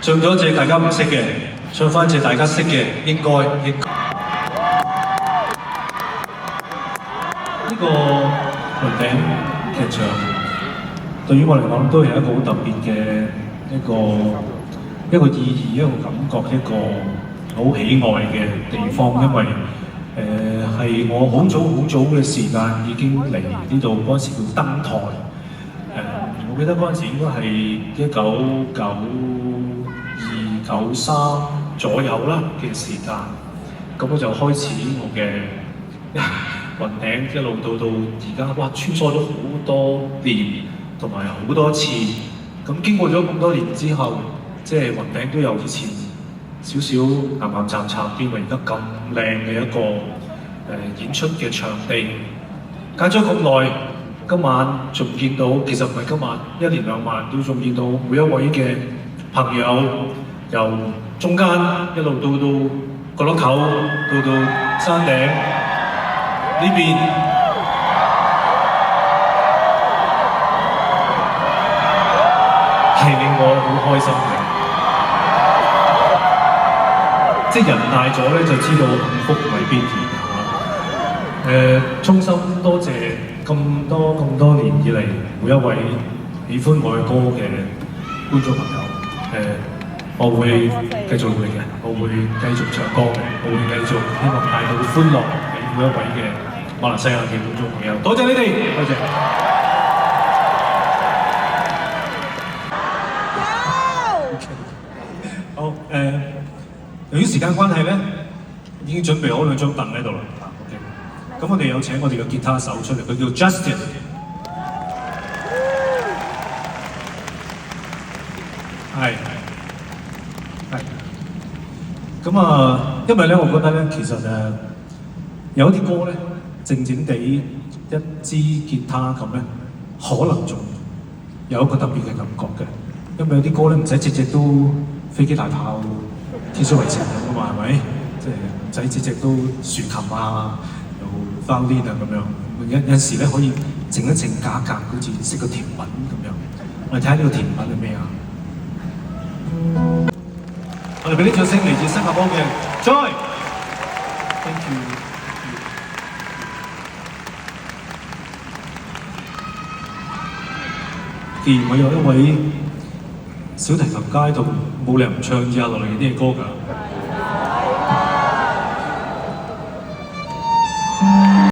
唱咗隻大家唔識嘅，唱翻隻大家識嘅，應該。呢個雲頂劇場對於我嚟講都係一個好特別嘅一個意義、一個感覺、一個好喜愛嘅地方，因為係我好早嘅時間已經嚟呢度，嗰陣時叫登台。我記得嗰陣時應該係1992、93左右啦嘅時間，咁我就開始我嘅雲頂，一路到而家，哇！穿梭咗好多年，同埋好多次。咁經過咗咁多年之後，即係雲頂都由以前少少岩岩巉巉變為而家咁靚嘅一個演出嘅場地。隔咗咁耐，今晚仲見到，其實唔係今晚，一連兩晚都仲見到每一位嘅朋友，由中間一路到角落頭，到山頂呢邊，係令我好開心嘅。即係人大咗咧，就知道幸福唔係必然。衷心多謝咁多年以嚟每一位喜歡我嘅歌嘅觀眾朋友。我會繼續努力嘅，我會繼續唱歌嘅，我會繼續希望帶到歡樂俾每一位嘅馬來西亞嘅觀眾朋友。多謝你哋，多謝。好由於時間關係咧，已經準備好兩張凳喺度啦。咁我哋有請我哋嘅吉他手出嚟，佢叫 Justin。係。咁因為咧，我覺得咧，其實有啲歌咧，靜靜地一支吉他咁咧，可能仲有一個特別嘅感覺嘅。因為有啲歌咧，唔使隻隻都飛機大炮、天水圍城咁啊嘛，係咪？即係唔使隻隻都豎琴啊，又 violin 啊咁樣。有時咧可以靜一靜假格，好似食個甜品咁樣。我哋睇下呢個甜品係咩啊？我哋俾啲掌聲嚟自新加坡嘅 Joy。Thank you。既然我有一位小提琴家喺度，冇理由唔唱以下落嚟啲嘅歌㗎。